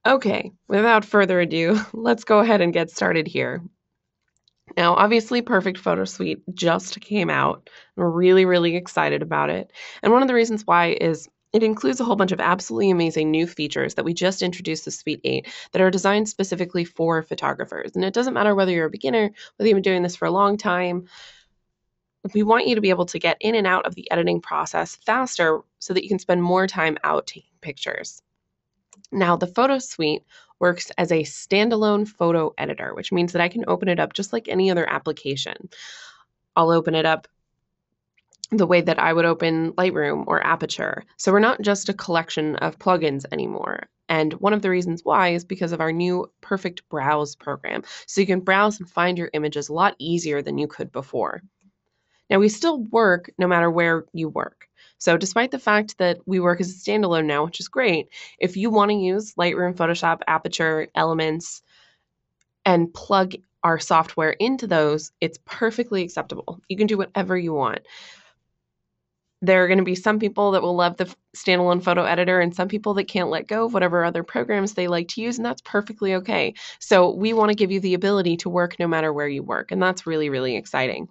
Okay, without further ado, let's go ahead and get started here. Now, obviously, Perfect Photo Suite just came out. We're really, really excited about it. And one of the reasons why is it includes a whole bunch of absolutely amazing new features that we just introduced to Suite 8 that are designed specifically for photographers. And it doesn't matter whether you're a beginner, whether you've been doing this for a long time, we want you to be able to get in and out of the editing process faster so that you can spend more time out taking pictures. Now, the Photo Suite works as a standalone photo editor, which means that I can open it up just like any other application. I'll open it up the way that I would open Lightroom or Aperture. So we're not just a collection of plugins anymore. And one of the reasons why is because of our new Perfect Browse program. So you can browse and find your images a lot easier than you could before. Now, we still work no matter where you work. So despite the fact that we work as a standalone now, which is great, if you want to use Lightroom, Photoshop, Aperture, Elements, and plug our software into those, it's perfectly acceptable. You can do whatever you want. There are going to be some people that will love the standalone photo editor and some people that can't let go of whatever other programs they like to use, and that's perfectly okay. So we want to give you the ability to work no matter where you work, and that's really, really exciting.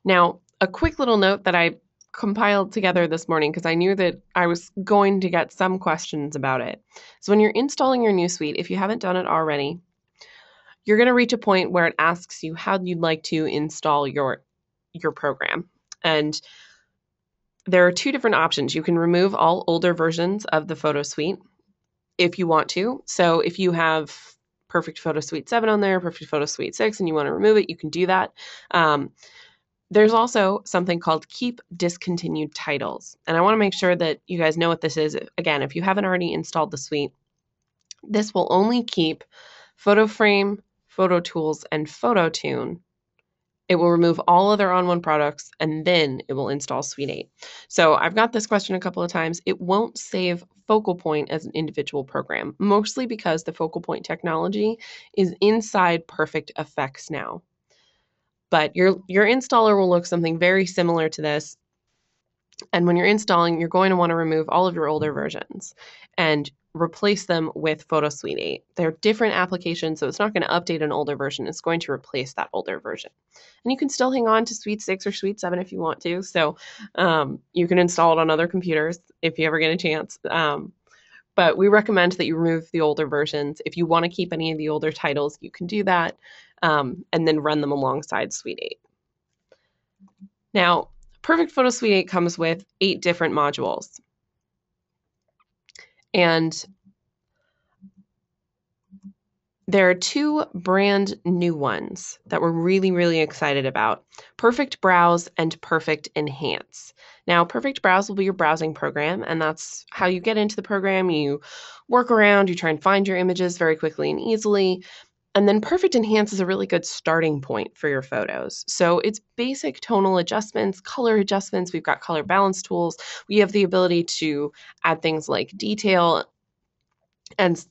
Now, a quick little note that I compiled together this morning because I knew that I was going to get some questions about it. So when you're installing your new suite, if you haven't done it already, you're going to reach a point where it asks you how you'd like to install your program. And there are two different options. You can remove all older versions of the Photo Suite if you want to. So if you have Perfect Photo Suite 7 on there, Perfect Photo Suite 6, and you want to remove it, you can do that. There's also something called Keep Discontinued Titles. And I want to make sure that you guys know what this is. Again, if you haven't already installed the suite, this will only keep Photo Frame, Photo Tools, and PhotoTune. It will remove all other On1 products, and then it will install Suite 8. So I've got this question a couple of times. It won't save Focal Point as an individual program, mostly because the Focal Point technology is inside Perfect Effects now. But your installer will look something very similar to this. And when you're installing, you're going to want to remove all of your older versions and replace them with Photo Suite 8. They're different applications, so it's not going to update an older version. It's going to replace that older version. And you can still hang on to Suite 6 or Suite 7 if you want to. So you can install it on other computers if you ever get a chance. But we recommend that you remove the older versions. If you want to keep any of the older titles, you can do that and then run them alongside Suite 8. Now, Perfect Photo Suite 8 comes with 8 different modules. And there are 2 brand new ones that we're really, really excited about. Perfect Browse and Perfect Enhance. Now, Perfect Browse will be your browsing program, and that's how you get into the program. You work around, you try and find your images very quickly and easily. And then Perfect Enhance is a really good starting point for your photos. So it's basic tonal adjustments, color adjustments. We've got color balance tools. We have the ability to add things like detail, and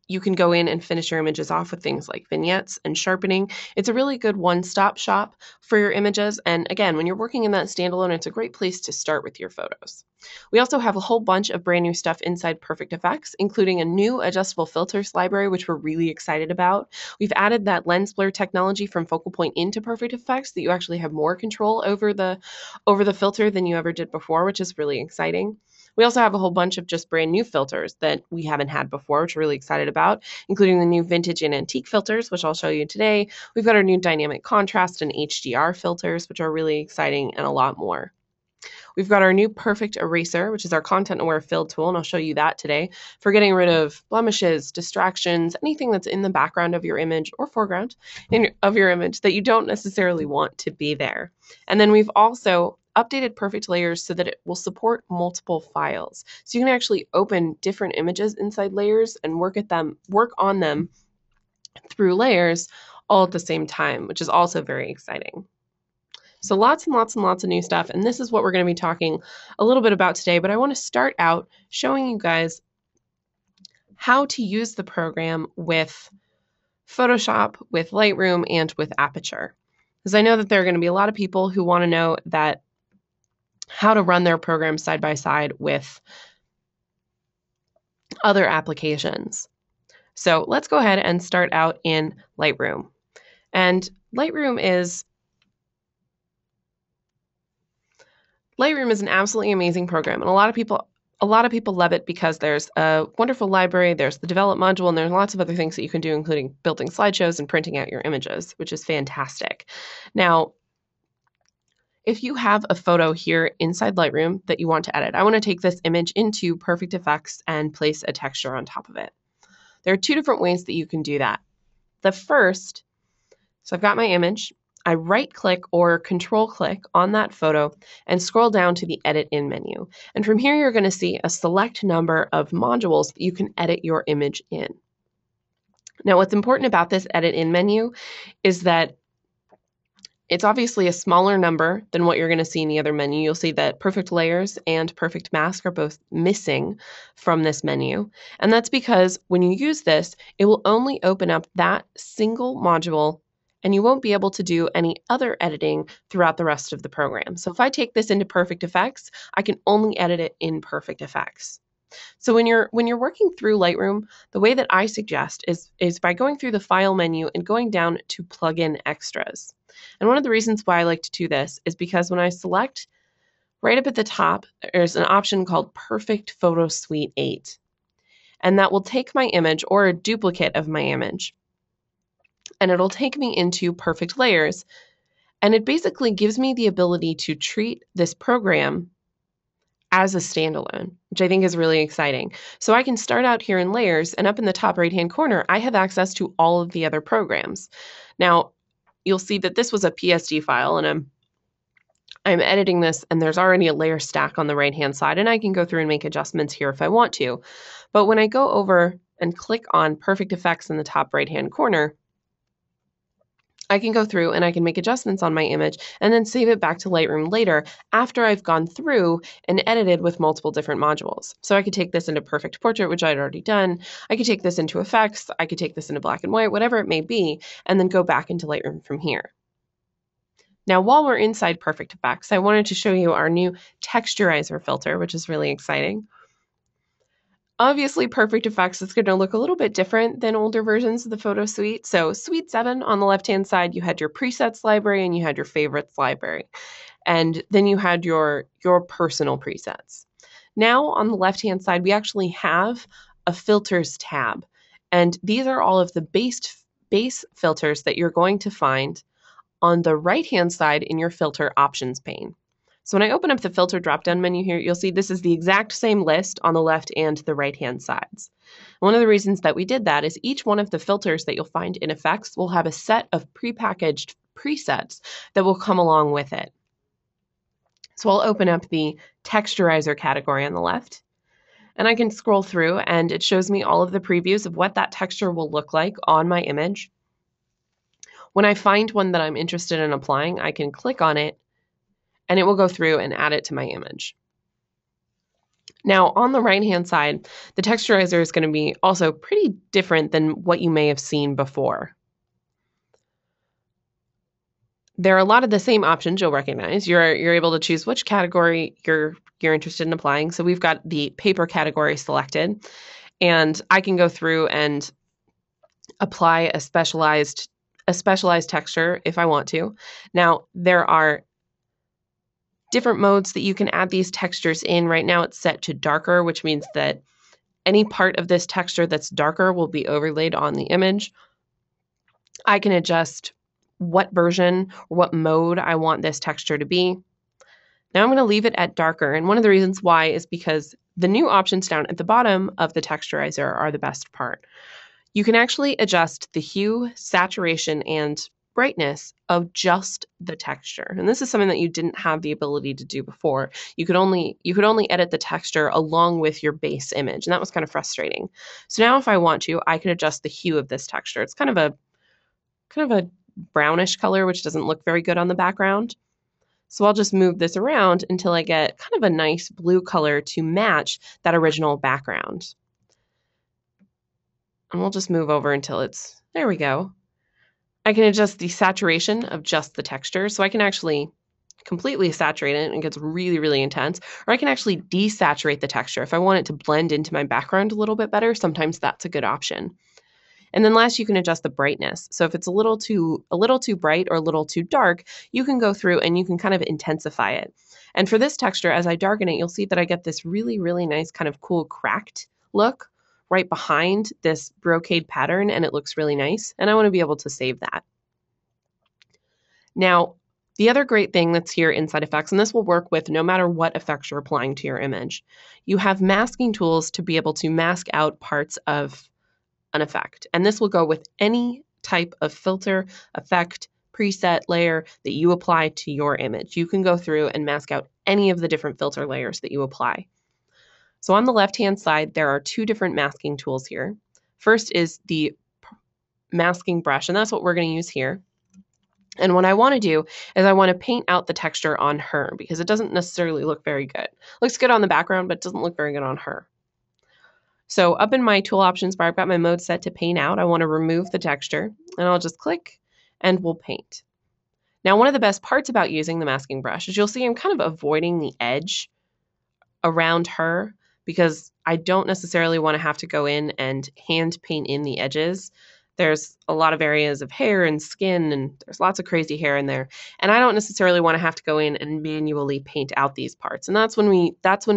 you can go in and finish your images off with things like vignettes and sharpening. It's a really good one-stop shop for your images. And again, when you're working in that standalone, it's a great place to start with your photos. We also have a whole bunch of brand new stuff inside Perfect Effects, including a new adjustable filters library, which we're really excited about. We've added that lens blur technology from Focal Point into Perfect Effects that you actually have more control over the filter than you ever did before, which is really exciting. We also have a whole bunch of just brand new filters that we haven't had before, which we're really excited about, including the new vintage and antique filters, which I'll show you today. We've got our new dynamic contrast and HDR filters, which are really exciting, and a lot more. We've got our new Perfect Eraser, which is our content-aware fill tool, and I'll show you that today, for getting rid of blemishes, distractions, anything that's in the background of your image or foreground of your image that you don't necessarily want to be there. And then we've also updated Perfect Layers so that it will support multiple files. So you can actually open different images inside layers and work on them through layers all at the same time, which is also very exciting. So lots and lots and lots of new stuff, and this is what we're going to be talking a little bit about today, but I want to start out showing you guys how to use the program with Photoshop, with Lightroom, and with Aperture. Because I know that there are going to be a lot of people who want to know that how to run their program side by side with other applications. So let's go ahead and start out in Lightroom. And Lightroom is an absolutely amazing program, and a lot of people love it because there's a wonderful library, there's the develop module, and there's lots of other things that you can do, including building slideshows and printing out your images, which is fantastic. Now, if you have a photo here inside Lightroom that you want to edit, I want to take this image into Perfect Effects and place a texture on top of it. There are two different ways that you can do that. The first, so I've got my image, I right click or control click on that photo and scroll down to the edit in menu. And from here, you're going to see a select number of modules that you can edit your image in. Now, what's important about this edit in menu is that it's obviously a smaller number than what you're going to see in the other menu. You'll see that Perfect Layers and Perfect Mask are both missing from this menu. And that's because when you use this, it will only open up that single module, and you won't be able to do any other editing throughout the rest of the program. So if I take this into Perfect Effects, I can only edit it in Perfect Effects. So when you're working through Lightroom, the way that I suggest is by going through the File menu and going down to Plugin Extras. And one of the reasons why I like to do this is because when I select right up at the top, there's an option called Perfect Photo Suite 8. And that will take my image or a duplicate of my image, and it'll take me into Perfect Layers. And it basically gives me the ability to treat this program as a standalone, which I think is really exciting. So I can start out here in Layers, and up in the top right-hand corner, I have access to all of the other programs. Now, you'll see that this was a PSD file, and I'm editing this, and there's already a layer stack on the right-hand side, and I can go through and make adjustments here if I want to. But when I go over and click on Perfect Effects in the top right-hand corner, I can go through and I can make adjustments on my image and then save it back to Lightroom later after I've gone through and edited with multiple different modules. So I could take this into Perfect Portrait, which I'd already done. I could take this into Effects. I could take this into Black and White, whatever it may be, and then go back into Lightroom from here. Now, while we're inside Perfect Effects, I wanted to show you our new texturizer filter, which is really exciting. Obviously, Perfect Effects is going to look a little bit different than older versions of the photo suite. So Suite 7 on the left-hand side, you had your presets library and you had your favorites library. And then you had your personal presets. Now on the left-hand side, we actually have a filters tab. And these are all of the base filters that you're going to find on the right-hand side in your filter options pane. So when I open up the filter drop-down menu here, you'll see this is the exact same list on the left and the right-hand sides. One of the reasons that we did that is each one of the filters that you'll find in Effects will have a set of prepackaged presets that will come along with it. So I'll open up the texturizer category on the left, and I can scroll through and it shows me all of the previews of what that texture will look like on my image. When I find one that I'm interested in applying, I can click on it and it will go through and add it to my image. Now, on the right-hand side, the texturizer is going to be also pretty different than what you may have seen before. There are a lot of the same options you'll recognize. You're able to choose which category you're interested in applying. So we've got the paper category selected, and I can go through and apply a specialized texture if I want to. Now, there are different modes that you can add these textures in. Right now it's set to darker, which means that any part of this texture that's darker will be overlaid on the image. I can adjust what version or what mode I want this texture to be. Now I'm going to leave it at darker, and one of the reasons why is because the new options down at the bottom of the texturizer are the best part. You can actually adjust the hue, saturation, and brightness of just the texture. And this is something that you didn't have the ability to do before. You could only edit the texture along with your base image, and that was kind of frustrating. So now if I want to, I can adjust the hue of this texture. It's kind of a brownish color, which doesn't look very good on the background. So I'll just move this around until I get kind of a nice blue color to match that original background. And we'll just move over until there we go. I can adjust the saturation of just the texture, so I can actually completely saturate it and it gets really, really intense, or I can actually desaturate the texture. If I want it to blend into my background a little bit better, sometimes that's a good option. And then last, you can adjust the brightness. So if it's a little too bright or a little too dark, you can go through and you can kind of intensify it. And for this texture, as I darken it, you'll see that I get this really, really nice kind of cool cracked look right behind this brocade pattern, and it looks really nice. And I want to be able to save that. Now, the other great thing that's here inside Effects, and this will work with no matter what effects you're applying to your image, you have masking tools to be able to mask out parts of an effect. And this will go with any type of filter, effect, preset, layer that you apply to your image. You can go through and mask out any of the different filter layers that you apply. So on the left-hand side, there are two different masking tools here. First is the masking brush, and that's what we're going to use here. And what I want to do is I want to paint out the texture on her because it doesn't necessarily look very good. It looks good on the background, but it doesn't look very good on her. So up in my tool options bar, I've got my mode set to paint out. I want to remove the texture, and I'll just click and we'll paint. Now, one of the best parts about using the masking brush is you'll see I'm kind of avoiding the edge around her because I don't necessarily want to have to go in and hand paint in the edges. There's a lot of areas of hair and skin, and there's lots of crazy hair in there. And I don't necessarily want to have to go in and manually paint out these parts. And that's when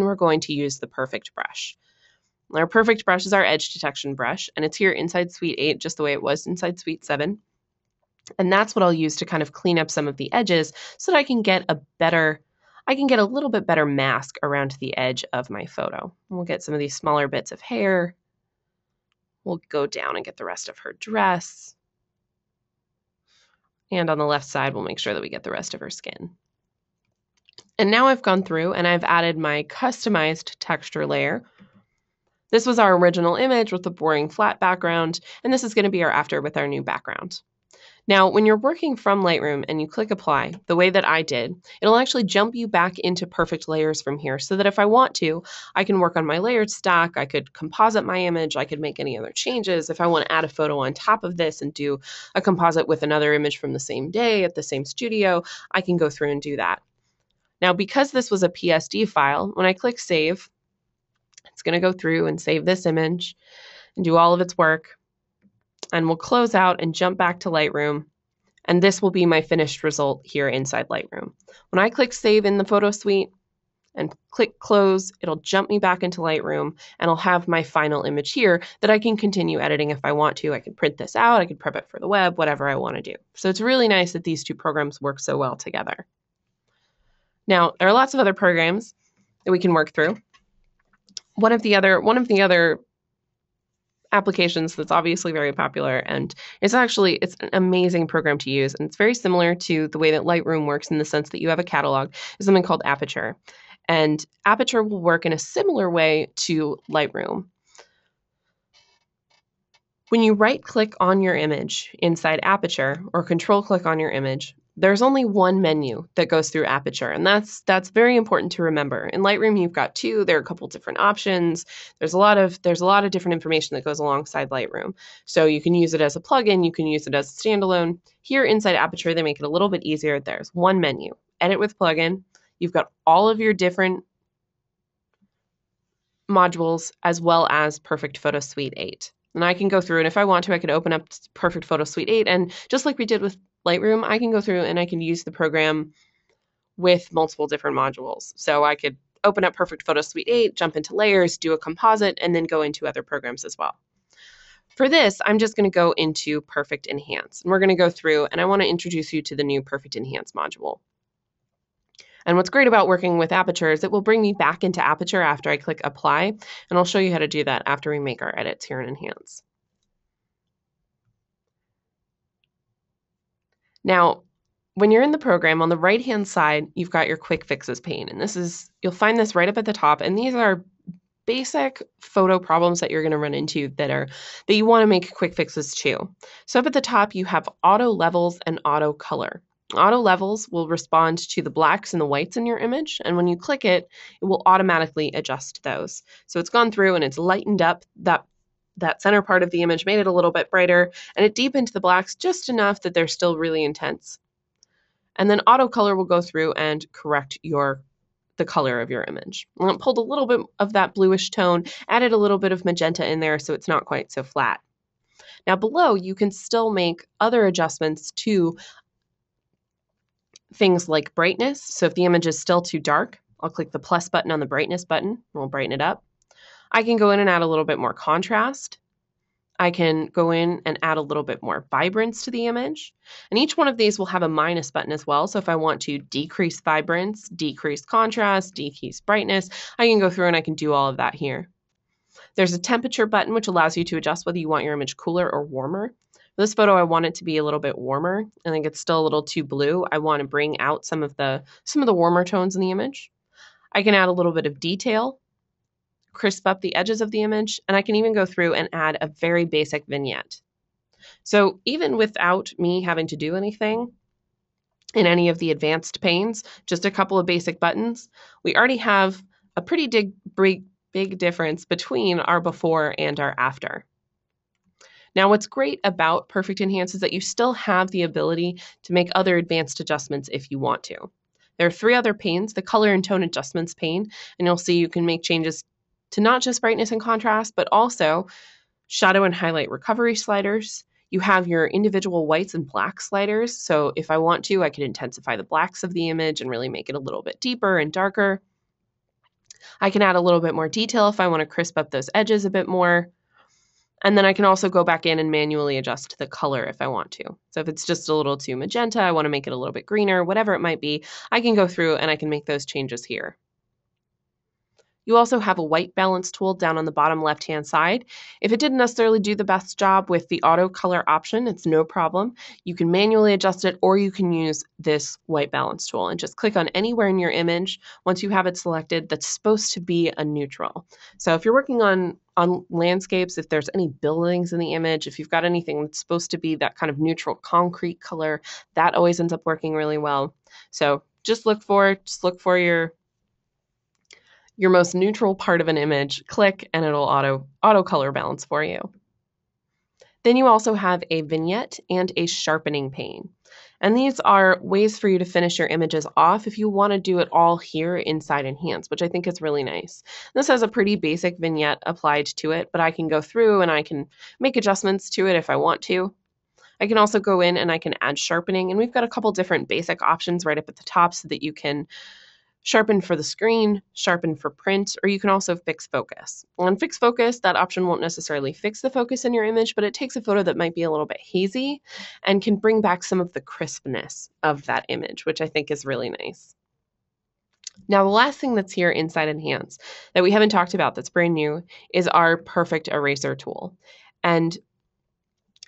we're going to use the perfect brush. Our perfect brush is our edge detection brush, and it's here inside Suite 8, just the way it was inside Suite 7. And that's what I'll use to kind of clean up some of the edges so that I can get a little bit better mask around the edge of my photo. We'll get some of these smaller bits of hair. We'll go down and get the rest of her dress. And on the left side, we'll make sure that we get the rest of her skin. And now I've gone through and I've added my customized texture layer. This was our original image with the boring flat background, and this is going to be our after with our new background. Now, when you're working from Lightroom and you click apply, the way that I did, it'll actually jump you back into perfect layers from here so that if I want to, I can work on my layered stack, I could composite my image, I could make any other changes. If I want to add a photo on top of this and do a composite with another image from the same day at the same studio, I can go through and do that. Now, because this was a PSD file, when I click save, it's going to go through and save this image and do all of its work. And we'll close out and jump back to Lightroom. And this will be my finished result here inside Lightroom. When I click save in the photo suite and click close, it'll jump me back into Lightroom and I'll have my final image here that I can continue editing if I want to. I can print this out, I can prep it for the web, whatever I want to do. So it's really nice that these two programs work so well together. Now, there are lots of other programs that we can work through. One of the other applications that's obviously very popular, and it's an amazing program to use, and it's very similar to the way that Lightroom works in the sense that you have a catalog, is something called Aperture. And Aperture will work in a similar way to Lightroom. When you right-click on your image inside Aperture or control-click on your image, there's only one menu that goes through Aperture, and that's very important to remember. In Lightroom, you've got two. There are a couple different options. There's a lot of different information that goes alongside Lightroom. So you can use it as a plugin. You can use it as a standalone. Here inside Aperture, they make it a little bit easier. There's one menu, Edit with Plugin. You've got all of your different modules as well as Perfect Photo Suite 8. And I can go through, and if I want to, I could open up Perfect Photo Suite 8, and just like we did with Lightroom, I can go through and I can use the program with multiple different modules. So I could open up Perfect Photo Suite 8, jump into layers, do a composite, and then go into other programs as well. For this, I'm just going to go into Perfect Enhance, and we're going to go through, and I want to introduce you to the new Perfect Enhance module. And what's great about working with Aperture is it will bring me back into Aperture after I click Apply, and I'll show you how to do that after we make our edits here in Enhance. Now, when you're in the program, on the right-hand side, you've got your quick fixes pane, and you'll find this right up at the top, and these are basic photo problems that you're going to run into that you want to make quick fixes to. So up at the top, you have auto levels and auto color. Auto levels will respond to the blacks and the whites in your image, and when you click it, it will automatically adjust those. So it's gone through and it's lightened up that center part of the image, made it a little bit brighter, and it deepened the blacks just enough that they're still really intense. And then auto color will go through and correct the color of your image. And it pulled a little bit of that bluish tone, added a little bit of magenta in there so it's not quite so flat. Now below, you can still make other adjustments to things like brightness. So if the image is still too dark, I'll click the plus button on the brightness button, and we'll brighten it up. I can go in and add a little bit more contrast. I can go in and add a little bit more vibrance to the image. And each one of these will have a minus button as well. So if I want to decrease vibrance, decrease contrast, decrease brightness, I can go through and I can do all of that here. There's a temperature button, which allows you to adjust whether you want your image cooler or warmer. For this photo, I want it to be a little bit warmer. I think it's still a little too blue. I want to bring out some of the warmer tones in the image. I can add a little bit of detail, crisp up the edges of the image, and I can even go through and add a very basic vignette. So even without me having to do anything in any of the advanced panes, just a couple of basic buttons, we already have a pretty big difference between our before and our after. Now, what's great about Perfect Enhance is that you still have the ability to make other advanced adjustments if you want to. There are 3 other panes, the color and tone adjustments pane, and you'll see you can make changes to not just brightness and contrast, but also shadow and highlight recovery sliders. You have your individual whites and black sliders. So if I want to, I can intensify the blacks of the image and really make it a little bit deeper and darker. I can add a little bit more detail if I want to crisp up those edges a bit more. And then I can also go back in and manually adjust the color if I want to. So if it's just a little too magenta, I want to make it a little bit greener, whatever it might be, I can go through and I can make those changes here. You also have a white balance tool down on the bottom left-hand side. If it didn't necessarily do the best job with the auto color option, it's no problem. You can manually adjust it, or you can use this white balance tool and just click on anywhere in your image once you have it selected that's supposed to be a neutral. So if you're working on landscapes, if there's any buildings in the image, if you've got anything that's supposed to be that kind of neutral concrete color, that always ends up working really well. So just look for your most neutral part of an image, click, and it'll auto color balance for you. Then you also have a vignette and a sharpening pane. And these are ways for you to finish your images off if you want to do it all here inside Enhance, which I think is really nice. This has a pretty basic vignette applied to it, but I can go through and I can make adjustments to it if I want to. I can also go in and I can add sharpening, and we've got a couple different basic options right up at the top so that you can sharpen for the screen, sharpen for print, or you can also fix focus. On fix focus, that option won't necessarily fix the focus in your image, but it takes a photo that might be a little bit hazy and can bring back some of the crispness of that image, which I think is really nice. Now, the last thing that's here inside Enhance that we haven't talked about that's brand new is our Perfect Eraser tool. And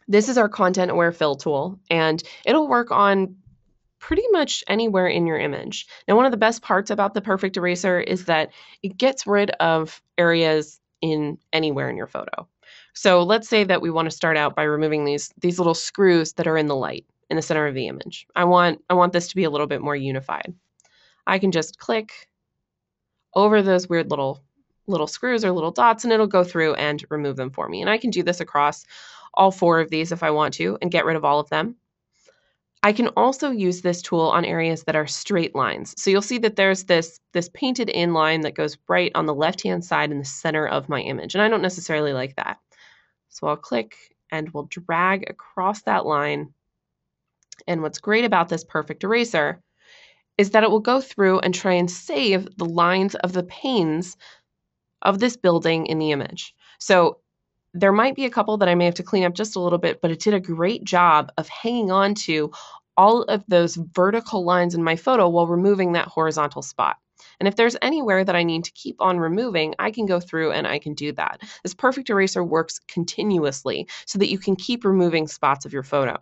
this is our content aware fill tool, and it'll work on pretty much anywhere in your image. Now, one of the best parts about the Perfect Eraser is that it gets rid of areas in anywhere in your photo. So let's say that we want to start out by removing these little screws that are in the light in the center of the image. I want this to be a little bit more unified. I can just click over those weird little screws or little dots, and it'll go through and remove them for me. And I can do this across all 4 of these if I want to and get rid of all of them. I can also use this tool on areas that are straight lines. So you'll see that there's this painted in line that goes right on the left-hand side in the center of my image, and I don't necessarily like that. So I'll click and we'll drag across that line. And what's great about this Perfect Eraser is that it will go through and try and save the lines of the panes of this building in the image. So there might be a couple that I may have to clean up just a little bit, but it did a great job of hanging on to all of those vertical lines in my photo while removing that horizontal spot. And if there's anywhere that I need to keep on removing, I can go through and I can do that. This Perfect Eraser works continuously so that you can keep removing spots of your photo.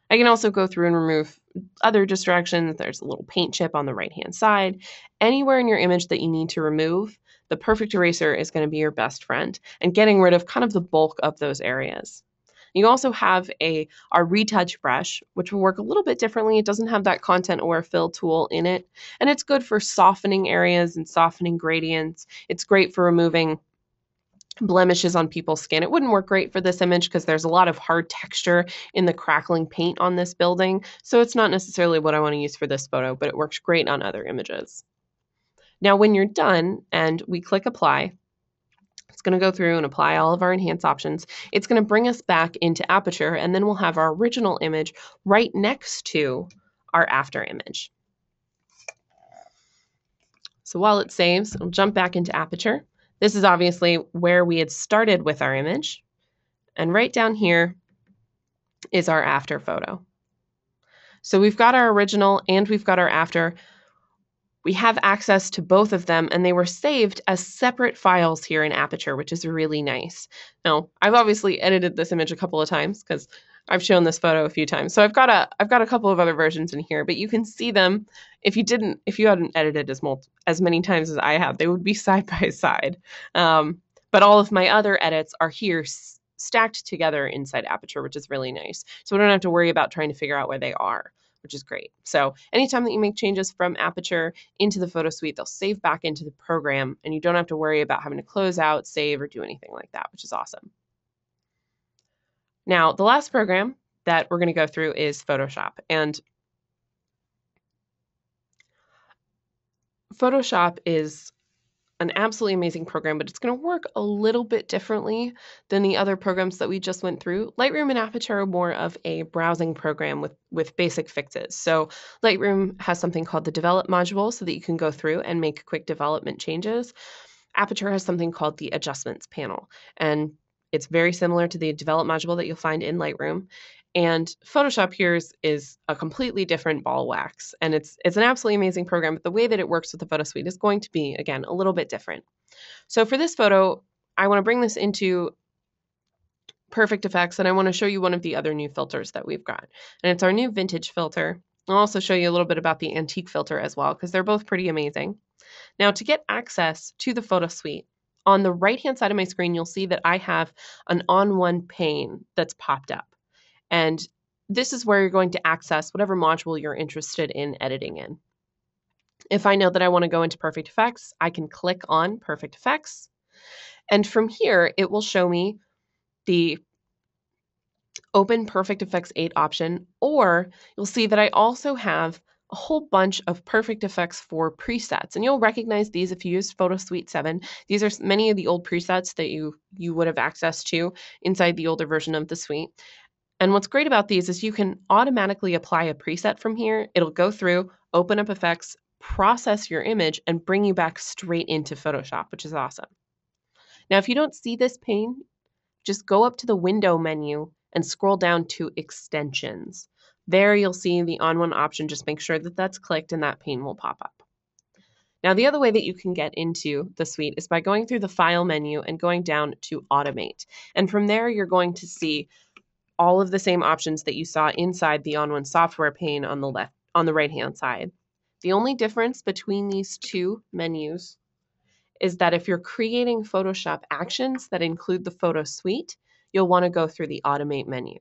I can also go through and remove other distractions. There's a little paint chip on the right-hand side. Anywhere in your image that you need to remove, the Perfect Eraser is going to be your best friend and getting rid of kind of the bulk of those areas. You also have our retouch brush, which will work a little bit differently. It doesn't have that content aware fill tool in it, and it's good for softening areas and softening gradients. It's great for removing blemishes on people's skin. It wouldn't work great for this image because there's a lot of hard texture in the crackling paint on this building. So it's not necessarily what I want to use for this photo, but it works great on other images. Now, when you're done and we click apply, it's going to go through and apply all of our enhance options. It's going to bring us back into Aperture, and then we'll have our original image right next to our after image. So while it saves, I'll jump back into Aperture. This is obviously where we had started with our image. And right down here is our after photo. So we've got our original and we've got our after. We have access to both of them, and they were saved as separate files here in Aperture, which is really nice. Now, I've obviously edited this image a couple of times because I've shown this photo a few times. So I've got a couple of other versions in here, but you can see them. If you hadn't edited as many times as I have, they would be side by side. But all of my other edits are here stacked together inside Aperture, which is really nice. So we don't have to worry about trying to figure out where they are, which is great. So anytime that you make changes from Aperture into the photo suite, they'll save back into the program, and you don't have to worry about having to close out, save, or do anything like that, which is awesome. Now, the last program that we're going to go through is Photoshop. And Photoshop is an absolutely amazing program, but it's going to work a little bit differently than the other programs that we just went through. Lightroom and Aperture are more of a browsing program with basic fixes. So Lightroom has something called the develop module so that you can go through and make quick development changes. Aperture has something called the adjustments panel, and it's very similar to the develop module that you'll find in Lightroom. And Photoshop here is a completely different ball wax, and it's an absolutely amazing program, but the way that it works with the photo suite is going to be, again, a little bit different. So for this photo, I want to bring this into Perfect Effects, and I want to show you one of the other new filters that we've got. And it's our new vintage filter. I'll also show you a little bit about the antique filter as well, because they're both pretty amazing. Now, to get access to the photo suite, on the right-hand side of my screen, you'll see that I have an on-one pane that's popped up. And this is where you're going to access whatever module you're interested in editing in. If I know that I want to go into Perfect Effects, I can click on Perfect Effects. And from here, it will show me the Open Perfect Effects 8 option, or you'll see that I also have a whole bunch of Perfect Effects 4 presets. And you'll recognize these if you used Photo Suite 7. These are many of the old presets that you would have access to inside the older version of the suite. And what's great about these is you can automatically apply a preset from here. It'll go through, open up effects, process your image, and bring you back straight into Photoshop, which is awesome. Now, if you don't see this pane, just go up to the window menu and scroll down to extensions. There you'll see the on-one option. Just make sure that that's clicked and that pane will pop up. Now, the other way that you can get into the suite is by going through the file menu and going down to automate. And from there, you're going to see all of the same options that you saw inside the on-one software pane on the right-hand side. The only difference between these two menus is that if you're creating Photoshop actions that include the photo suite, you'll want to go through the automate menu.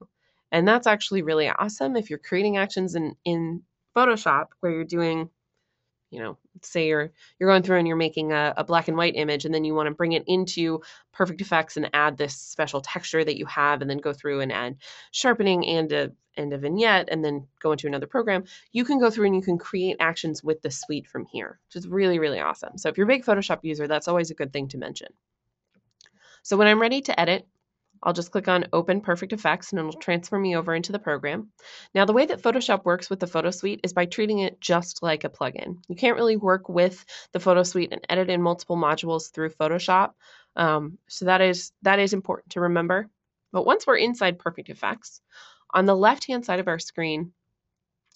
And that's actually really awesome if you're creating actions in Photoshop where you're doing, say you're going through and you're making a black and white image, and then you want to bring it into Perfect Effects and add this special texture that you have, and then go through and add sharpening and a vignette, and then go into another program. You can go through and you can create actions with the suite from here, which is really, really awesome. So if you're a big Photoshop user, that's always a good thing to mention. So when I'm ready to edit, I'll just click on Open Perfect Effects, and it'll transfer me over into the program. Now, the way that Photoshop works with the Photo Suite is by treating it just like a plugin. You can't really work with the Photo Suite and edit in multiple modules through Photoshop. So that is important to remember. But once we're inside Perfect Effects, on the left-hand side of our screen,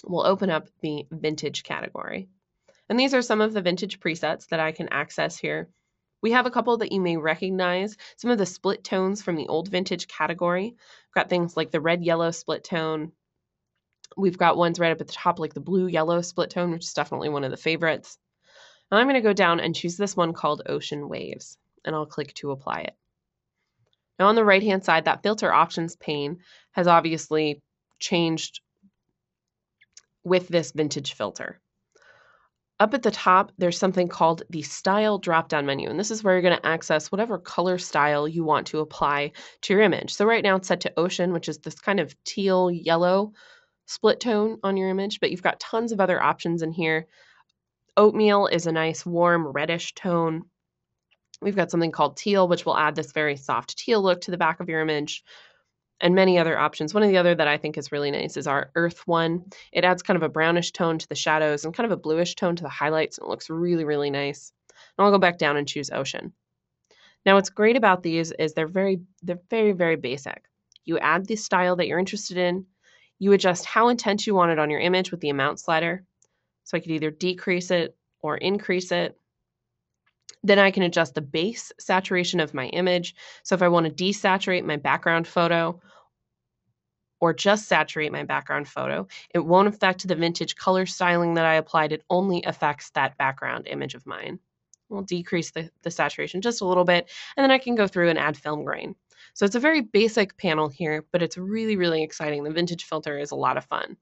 we'll open up the Vintage category. And these are some of the vintage presets that I can access here. We have a couple that you may recognize, some of the split tones from the old vintage category. We've got things like the red-yellow split tone. We've got ones right up at the top like the blue-yellow split tone, which is definitely one of the favorites. Now I'm going to go down and choose this one called Ocean Waves, and I'll click to apply it. Now on the right-hand side, that filter options pane has obviously changed with this vintage filter. Up at the top, there's something called the Style drop-down menu, and this is where you're going to access whatever color style you want to apply to your image. So right now it's set to Ocean, which is this kind of teal yellow split tone on your image, but you've got tons of other options in here. Oatmeal is a nice warm reddish tone. We've got something called Teal, which will add this very soft teal look to the back of your image, and many other options. One of the other that I think is really nice is our Earth one. It adds kind of a brownish tone to the shadows and kind of a bluish tone to the highlights, and it looks really, really nice. And I'll go back down and choose Ocean. Now, what's great about these is they're very, very basic. You add the style that you're interested in. You adjust how intense you want it on your image with the amount slider. So I could either decrease it or increase it. Then I can adjust the base saturation of my image. So if I want to desaturate my background photo or just saturate my background photo, it won't affect the vintage color styling that I applied. It only affects that background image of mine. We'll decrease the saturation just a little bit, and then I can go through and add film grain. So it's a very basic panel here, but it's really, really exciting. The vintage filter is a lot of fun.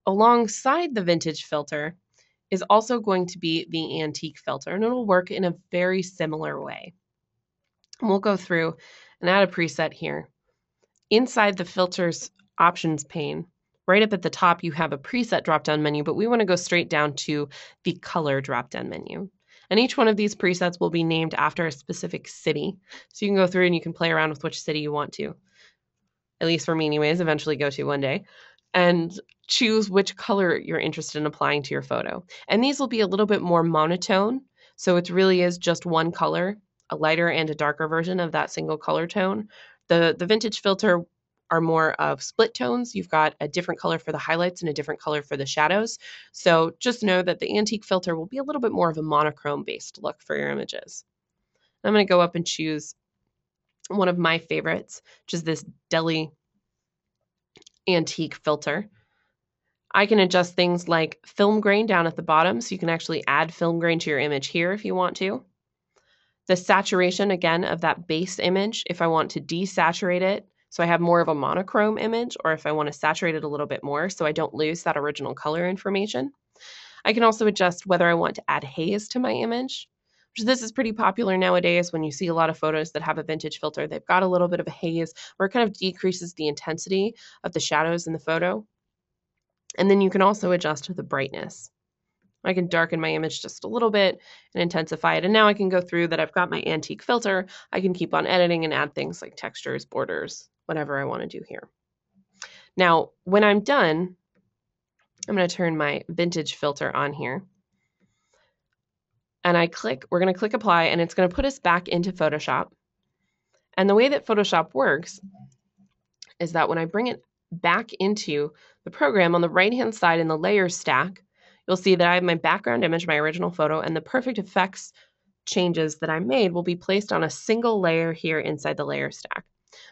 Alongside the vintage filter is also going to be the antique filter, and it'll work in a very similar way. And we'll go through and add a preset here. Inside the filters options pane, right up at the top, you have a preset drop-down menu, but we want to go straight down to the color drop-down menu. And each one of these presets will be named after a specific city. So you can go through and you can play around with which city you want to, at least for me anyways, eventually go to one day, and choose which color you're interested in applying to your photo. And these will be a little bit more monotone. So it really is just one color, a lighter and a darker version of that single color tone. The vintage filter are more of split tones. You've got a different color for the highlights and a different color for the shadows. So just know that the antique filter will be a little bit more of a monochrome based look for your images. I'm going to go up and choose one of my favorites, which is this Deli antique filter. I can adjust things like film grain down at the bottom, so you can actually add film grain to your image here if you want to. The saturation, again, of that base image, if I want to desaturate it, so I have more of a monochrome image, or if I want to saturate it a little bit more so I don't lose that original color information. I can also adjust whether I want to add haze to my image. This is pretty popular nowadays when you see a lot of photos that have a vintage filter. They've got a little bit of a haze where it kind of decreases the intensity of the shadows in the photo. And then you can also adjust the brightness. I can darken my image just a little bit and intensify it. And now I can go through that I've got my antique filter. I can keep on editing and add things like textures, borders, whatever I want to do here. Now, when I'm done, I'm going to turn my vintage filter on here. And we're going to click apply, and it's going to put us back into Photoshop. And the way that Photoshop works is that when I bring it back into the program, on the right-hand side in the layers stack, you'll see that I have my background image, my original photo, and the perfect effects changes that I made will be placed on a single layer here inside the layer stack.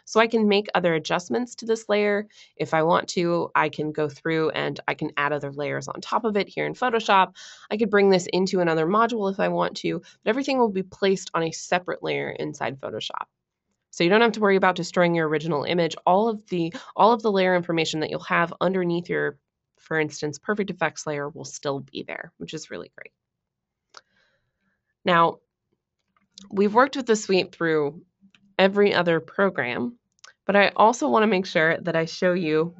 So I can make other adjustments to this layer. If I want to, I can go through and I can add other layers on top of it here in Photoshop. I could bring this into another module if I want to, but everything will be placed on a separate layer inside Photoshop. So you don't have to worry about destroying your original image. All of the layer information that you'll have underneath your, for instance, perfect effects layer will still be there, which is really great. Now, we've worked with the suite through every other program, but I also want to make sure that I show you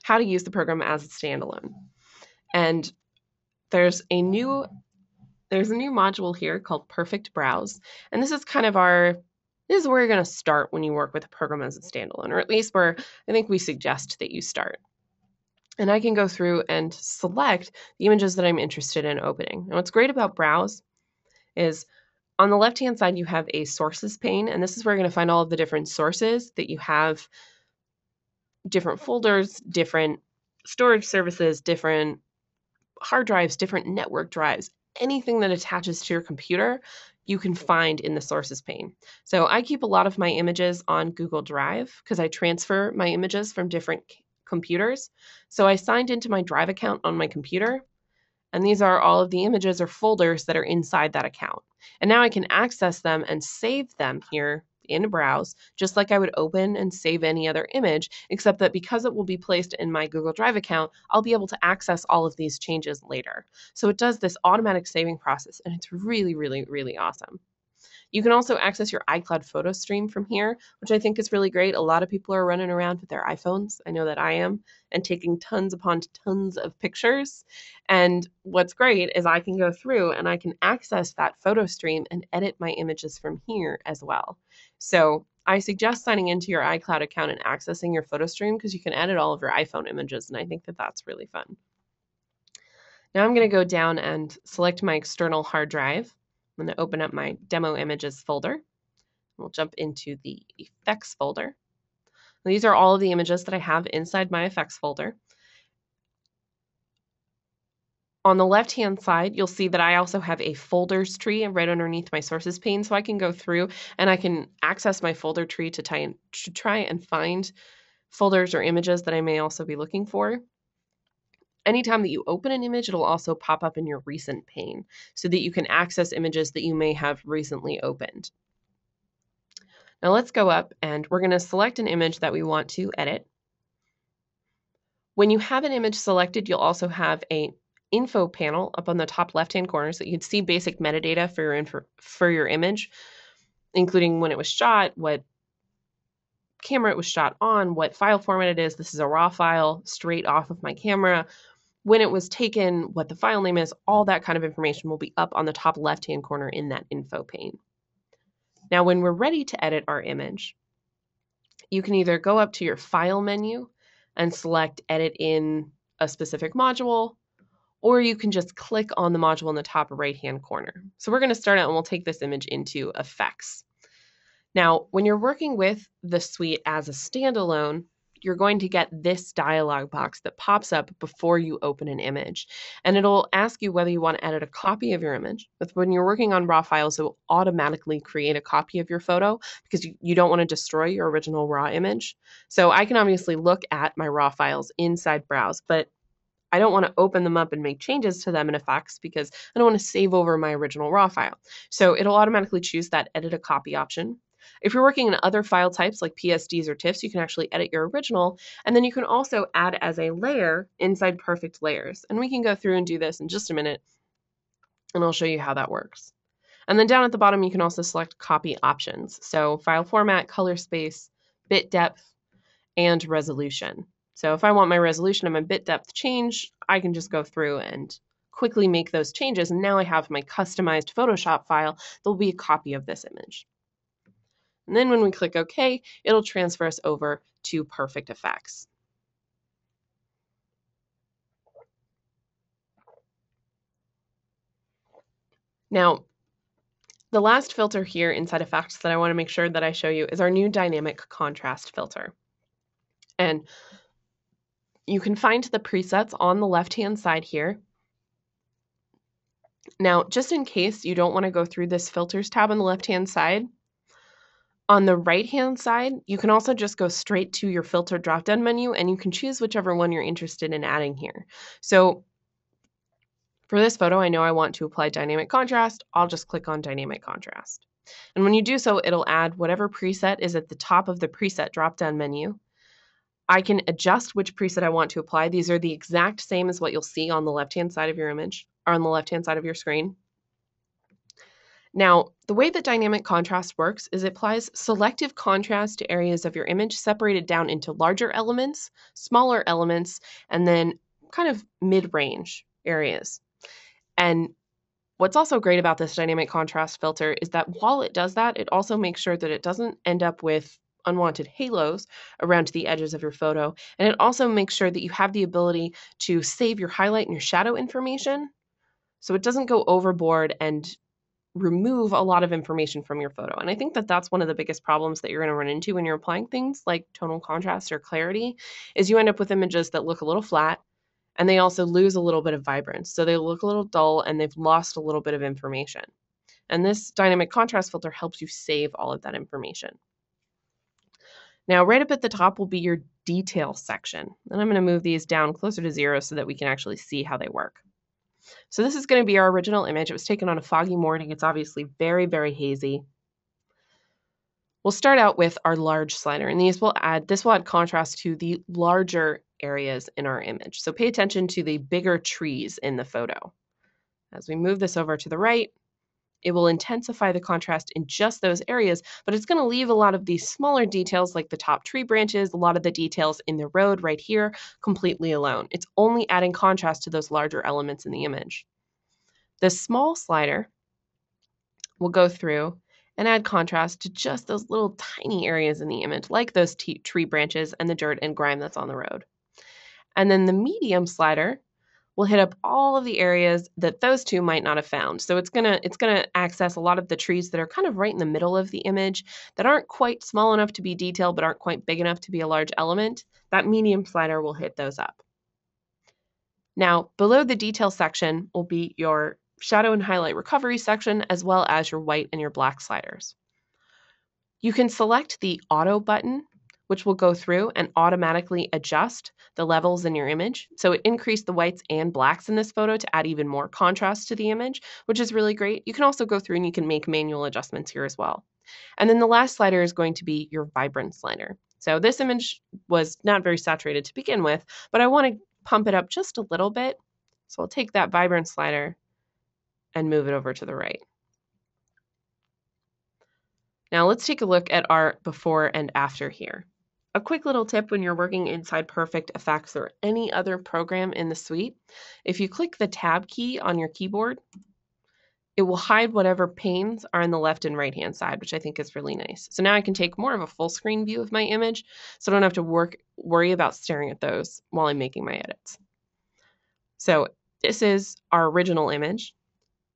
how to use the program as a standalone. And there's a new module here called Perfect Browse, and this is kind of this is where you're going to start when you work with a program as a standalone, or at least where I think we suggest that you start. And I can go through and select the images that I'm interested in opening. Now, what's great about Browse is on the left-hand side, you have a sources pane, and this is where you're going to find all of the different sources that you have, different folders, different storage services, different hard drives, different network drives, anything that attaches to your computer, you can find in the sources pane. So I keep a lot of my images on Google Drive because I transfer my images from different computers. So I signed into my Drive account on my computer, and these are all of the images or folders that are inside that account. And now I can access them and save them here in Browse, just like I would open and save any other image, except that because it will be placed in my Google Drive account, I'll be able to access all of these changes later. So it does this automatic saving process, and it's really, really, really awesome. You can also access your iCloud photo stream from here, which I think is really great. A lot of people are running around with their iPhones. I know that I am, and taking tons upon tons of pictures. And what's great is I can go through and I can access that photo stream and edit my images from here as well. So I suggest signing into your iCloud account and accessing your photo stream because you can edit all of your iPhone images, and I think that that's really fun. Now I'm going to go down and select my external hard drive. I'm going to open up my demo images folder. We'll jump into the effects folder. These are all of the images that I have inside my effects folder. On the left-hand side, you'll see that I also have a folders tree right underneath my sources pane, so I can go through and I can access my folder tree to try and find folders or images that I may also be looking for. Anytime that you open an image, it'll also pop up in your recent pane so that you can access images that you may have recently opened. Now let's go up and we're going to select an image that we want to edit. When you have an image selected, you'll also have an info panel up on the top left-hand corner so you can see basic metadata for your image, including when it was shot, what camera it was shot on, what file format it is. This is a RAW file straight off of my camera. When it was taken, what the file name is, all that kind of information will be up on the top left-hand corner in that info pane. Now, when we're ready to edit our image, you can either go up to your File menu and select Edit in a specific module, or you can just click on the module in the top right-hand corner. So we're going to start out and we'll take this image into Effects. Now, when you're working with the suite as a standalone, you're going to get this dialog box that pops up before you open an image. And it'll ask you whether you want to edit a copy of your image. But when you're working on RAW files, it will automatically create a copy of your photo because you don't want to destroy your original RAW image. So I can obviously look at my RAW files inside Browse, but I don't want to open them up and make changes to them in Effects because I don't want to save over my original RAW file. So it'll automatically choose that Edit a Copy option. If you're working in other file types like PSDs or TIFFs, you can actually edit your original, and then you can also add as a layer inside Perfect Layers. And we can go through and do this in just a minute, and I'll show you how that works. And then down at the bottom, you can also select Copy Options. So file format, color space, bit depth, and resolution. So if I want my resolution and my bit depth change, I can just go through and quickly make those changes, and now I have my customized Photoshop file that will be a copy of this image. And then when we click OK, it'll transfer us over to Perfect Effects. Now, the last filter here inside Effects that I want to make sure that I show you is our new dynamic contrast filter. And you can find the presets on the left-hand side here. Now, just in case you don't want to go through this Filters tab on the left-hand side, on the right-hand side, you can also just go straight to your filter drop-down menu and you can choose whichever one you're interested in adding here. So for this photo, I know I want to apply dynamic contrast. I'll just click on dynamic contrast. And when you do so, it'll add whatever preset is at the top of the preset drop-down menu. I can adjust which preset I want to apply. These are the exact same as what you'll see on the left-hand side of your image or on the left-hand side of your screen. Now, the way that dynamic contrast works is it applies selective contrast to areas of your image separated down into larger elements, smaller elements, and then kind of mid-range areas. And what's also great about this dynamic contrast filter is that while it does that, it also makes sure that it doesn't end up with unwanted halos around the edges of your photo. And it also makes sure that you have the ability to save your highlight and your shadow information so it doesn't go overboard and remove a lot of information from your photo. And I think that that's one of the biggest problems that you're going to run into when you're applying things like tonal contrast or clarity is you end up with images that look a little flat and they also lose a little bit of vibrance. So they look a little dull and they've lost a little bit of information. And this dynamic contrast filter helps you save all of that information. Now, right up at the top will be your detail section. And I'm going to move these down closer to 0 so that we can actually see how they work. So this is going to be our original image. It was taken on a foggy morning. It's obviously very, very hazy. We'll start out with our large slider, and this will add contrast to the larger areas in our image. So pay attention to the bigger trees in the photo. As we move this over to the right, it will intensify the contrast in just those areas, but it's going to leave a lot of these smaller details like the top tree branches, a lot of the details in the road right here, completely alone. It's only adding contrast to those larger elements in the image. The small slider will go through and add contrast to just those little tiny areas in the image, like those tree branches and the dirt and grime that's on the road. And then the medium slider will hit up all of the areas that those two might not have found. So it's gonna access a lot of the trees that are kind of right in the middle of the image that aren't quite small enough to be detailed but aren't quite big enough to be a large element. That medium slider will hit those up. Now, below the detail section will be your shadow and highlight recovery section, as well as your white and your black sliders. You can select the auto button, which will go through and automatically adjust the levels in your image. So it increased the whites and blacks in this photo to add even more contrast to the image, which is really great. You can also go through and you can make manual adjustments here as well. And then the last slider is going to be your vibrant slider. So this image was not very saturated to begin with, but I want to pump it up just a little bit. So I'll take that vibrant slider and move it over to the right. Now let's take a look at our before and after here. A quick little tip when you're working inside Perfect Effects or any other program in the suite, if you click the Tab key on your keyboard, it will hide whatever panes are on the left and right hand side, which I think is really nice. So now I can take more of a full screen view of my image, so I don't have to worry about staring at those while I'm making my edits. So this is our original image.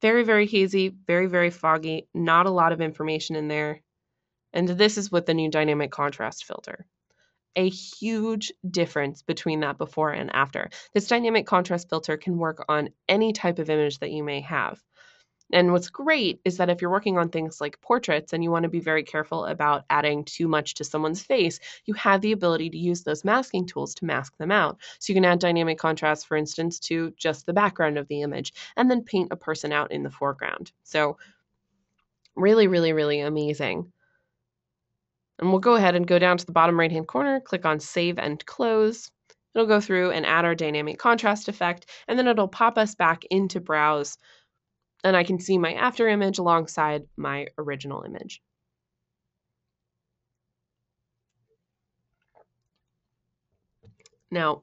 Very, very hazy, very, very foggy, not a lot of information in there. And this is with the new dynamic contrast filter. A huge difference between that before and after. This dynamic contrast filter can work on any type of image that you may have. And what's great is that if you're working on things like portraits and you want to be very careful about adding too much to someone's face, you have the ability to use those masking tools to mask them out. So you can add dynamic contrast, for instance, to just the background of the image and then paint a person out in the foreground. So really, really, really amazing. And we'll go ahead and go down to the bottom right-hand corner, click on Save and Close. It'll go through and add our dynamic contrast effect, and then it'll pop us back into Browse, and I can see my after image alongside my original image. Now,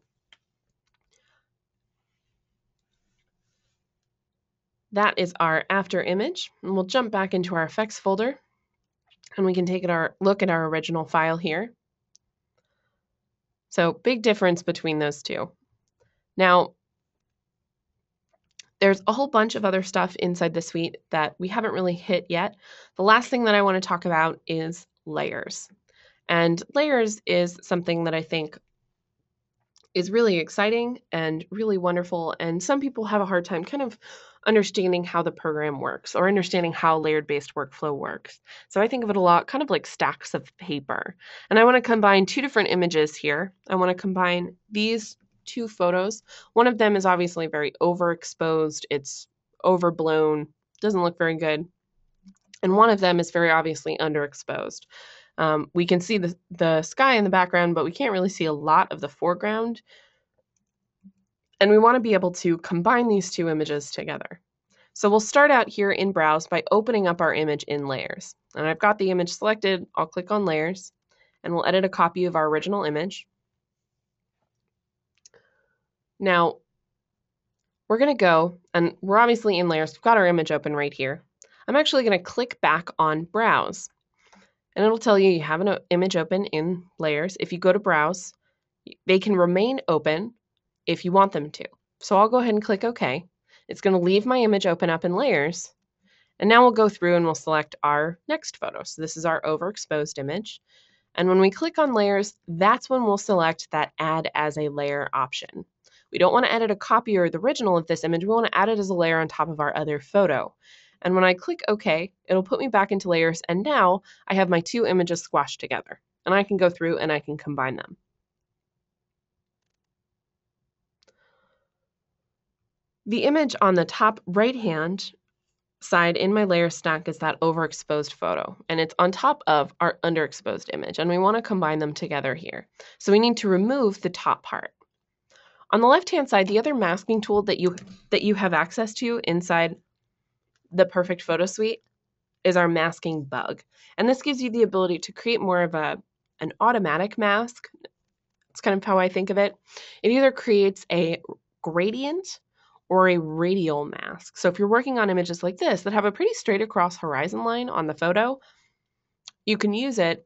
that is our after image, and we'll jump back into our effects folder, and we can take a look at our original file here. So big difference between those two. Now, there's a whole bunch of other stuff inside the suite that we haven't really hit yet. The last thing that I want to talk about is layers. And layers is something that I think is really exciting and really wonderful. And some people have a hard time kind of understanding how the program works or understanding how layered-based workflow works. So I think of it a lot kind of like stacks of paper. And I want to combine two different images here. I want to combine these two photos. One of them is obviously very overexposed. It's overblown, doesn't look very good. And one of them is very obviously underexposed. We can see the sky in the background, but we can't really see a lot of the foreground. And we want to be able to combine these two images together. So we'll start out here in Browse by opening up our image in Layers. And I've got the image selected. I'll click on Layers, and we'll edit a copy of our original image. Now, we're going to go, and we're obviously in Layers. We've got our image open right here. I'm actually going to click back on Browse. And it'll tell you have an image open in Layers. If you go to Browse, they can remain open if you want them to. So I'll go ahead and click OK. It's going to leave my image open up in Layers. And now we'll go through and we'll select our next photo. So this is our overexposed image. And when we click on Layers, that's when we'll select that Add as a Layer option. We don't want to edit a copy or the original of this image. We want to add it as a layer on top of our other photo. And when I click OK, it'll put me back into Layers, and now I have my two images squashed together. And I can go through and I can combine them. The image on the top right-hand side in my layer stack is that overexposed photo, and it's on top of our underexposed image, and we want to combine them together here. So we need to remove the top part. On the left-hand side, the other masking tool that you have access to inside the Perfect Photo Suite is our masking bug. And this gives you the ability to create more of an automatic mask. It's kind of how I think of it. It either creates a gradient or a radial mask. So if you're working on images like this that have a pretty straight across horizon line on the photo, you can use it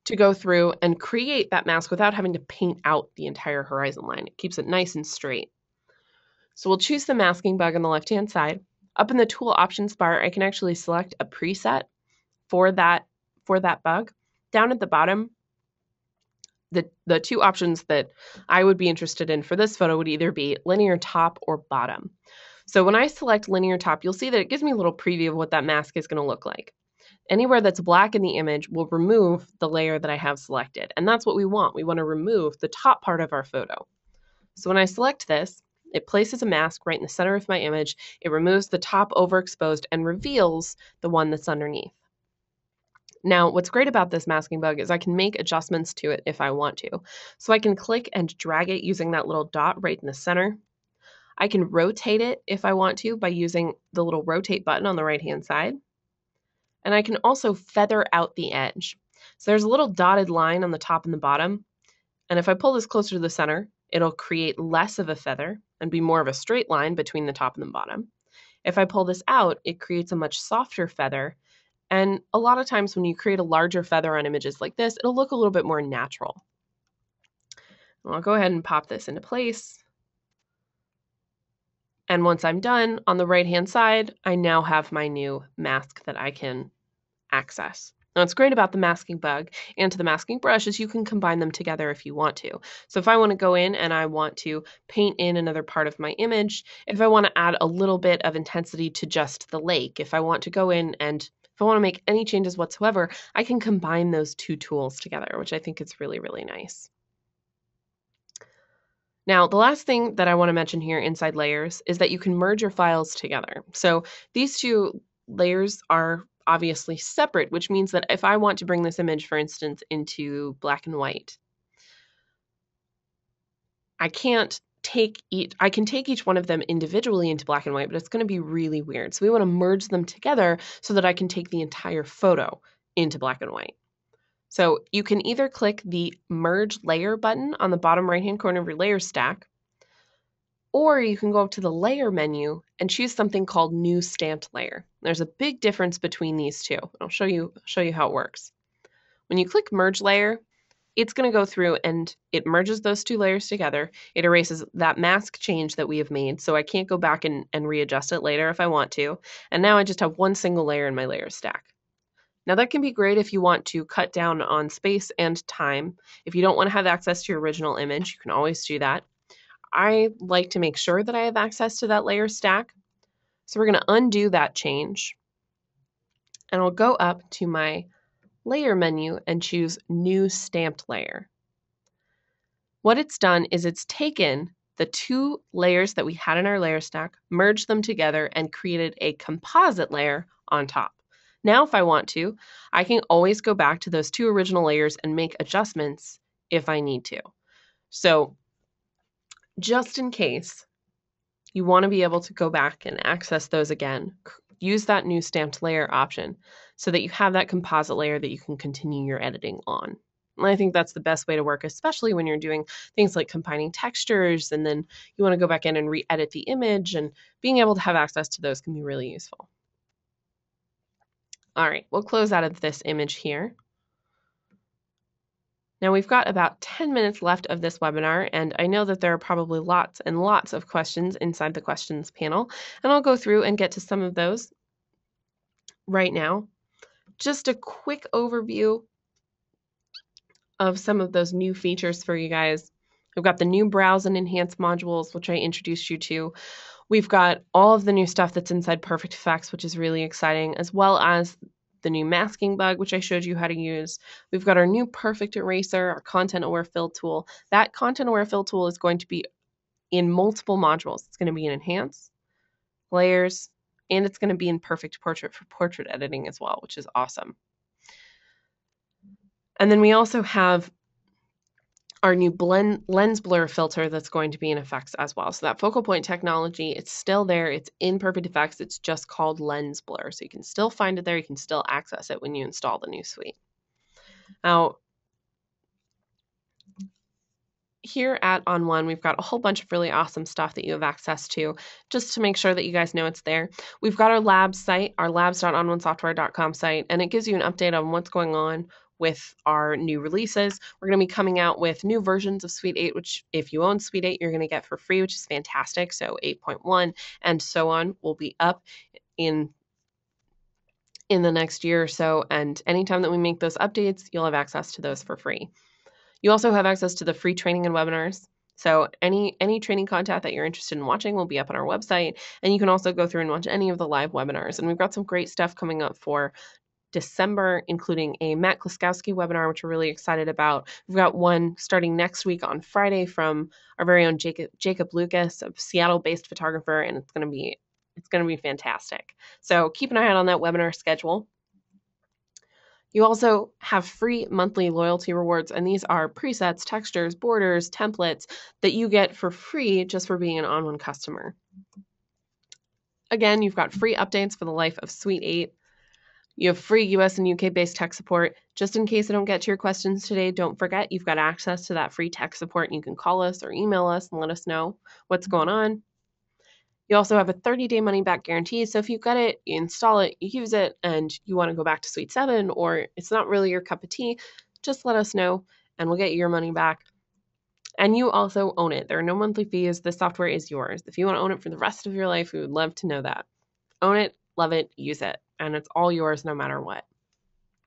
to go through and create that mask without having to paint out the entire horizon line. It keeps it nice and straight. So we'll choose the masking bug on the left-hand side. Up in the tool options bar, I can actually select a preset for that bug. Down at the bottom, the two options that I would be interested in for this photo would either be linear top or bottom. So when I select linear top, you'll see that it gives me a little preview of what that mask is going to look like. Anywhere that's black in the image will remove the layer that I have selected. And that's what we want. We want to remove the top part of our photo. So when I select this, it places a mask right in the center of my image. It removes the top overexposed and reveals the one that's underneath. Now, what's great about this masking bug is I can make adjustments to it if I want to. So I can click and drag it using that little dot right in the center. I can rotate it if I want to by using the little rotate button on the right-hand side. And I can also feather out the edge. So there's a little dotted line on the top and the bottom. And if I pull this closer to the center, it'll create less of a feather and be more of a straight line between the top and the bottom. If I pull this out, it creates a much softer feather. And a lot of times when you create a larger feather on images like this, it'll look a little bit more natural. I'll go ahead and pop this into place. And once I'm done, on the right-hand side, I now have my new mask that I can access. Now, what's great about the masking bug and the masking brush is you can combine them together if you want to. So if I want to go in and I want to paint in another part of my image, if I want to add a little bit of intensity to just the lake, if I want to go in and if I want to make any changes whatsoever, I can combine those two tools together, which I think is really, really nice. Now, the last thing that I want to mention here inside layers is that you can merge your files together. So these two layers are obviously separate, which means that if I want to bring this image, for instance, into black and white, I can take each one of them individually into black and white, but it's going to be really weird. So we want to merge them together so that I can take the entire photo into black and white. So you can either click the Merge Layer button on the bottom right-hand corner of your layer stack, or you can go up to the Layer menu and choose something called New Stamped Layer. There's a big difference between these two. I'll show you how it works. When you click Merge Layer, it's going to go through and it merges those two layers together. It erases that mask change that we have made, so I can't go back and readjust it later if I want to. And now I just have one single layer in my layer stack. Now that can be great if you want to cut down on space and time. If you don't want to have access to your original image, you can always do that. I like to make sure that I have access to that layer stack. So we're going to undo that change. And I'll go up to my layer menu and choose New Stamped Layer. What it's done is it's taken the two layers that we had in our layer stack, merged them together, and created a composite layer on top. Now, if I want to, I can always go back to those two original layers and make adjustments if I need to. So just in case you want to be able to go back and access those again, use that new stamped layer option so that you have that composite layer that you can continue your editing on. And I think that's the best way to work, especially when you're doing things like combining textures and then you want to go back in and re-edit the image, and being able to have access to those can be really useful. All right, we'll close out of this image here. Now we've got about 10 minutes left of this webinar, and I know that there are probably lots and lots of questions inside the questions panel, and I'll go through and get to some of those right now. Just a quick overview of some of those new features for you guys. We've got the new Browse and Enhance modules, which I introduced you to. We've got all of the new stuff that's inside Perfect Effects, which is really exciting, as well as the new masking bug, which I showed you how to use. We've got our new Perfect Eraser, our Content Aware Fill tool. That Content Aware Fill tool is going to be in multiple modules. It's going to be in Enhance, Layers, And it's going to be in perfect portrait for portrait editing as well, which is awesome. And then we also have our new lens blur filter that's going to be in effects as well. So that focal point technology, it's still there. It's in perfect effects. It's just called lens blur. So you can still find it there. You can still access it when you install the new suite. Now, here at On One, we've got a whole bunch of really awesome stuff that you have access to, just to make sure that you guys know it's there. We've got our labs site, our labs.ononesoftware.com site, and it gives you an update on what's going on with our new releases. We're going to be coming out with new versions of Suite 8, which if you own Suite 8, you're going to get for free, which is fantastic. So 8.1 and so on will be up in the next year or so. And anytime that we make those updates, you'll have access to those for free. You also have access to the free training and webinars. So any training content that you're interested in watching will be up on our website. And you can also go through and watch any of the live webinars. And we've got some great stuff coming up for December, including a Matt Kluskowski webinar, which we're really excited about. We've got one starting next week on Friday from our very own Jacob Lucas, a Seattle-based photographer, and it's going to be fantastic. So keep an eye out on that webinar schedule. You also have free monthly loyalty rewards, and these are presets, textures, borders, templates that you get for free just for being an On One customer. Again, you've got free updates for the life of Suite 8. You have free US and UK-based tech support. Just in case I don't get to your questions today, don't forget you've got access to that free tech support, and you can call us or email us and let us know what's going on. You also have a 30-day money-back guarantee, so if you get it, you install it, you use it, and you want to go back to Suite 7, or it's not really your cup of tea, just let us know, and we'll get you your money back. And you also own it. There are no monthly fees. The software is yours. If you want to own it for the rest of your life, we would love to know that. Own it, love it, use it, and it's all yours no matter what.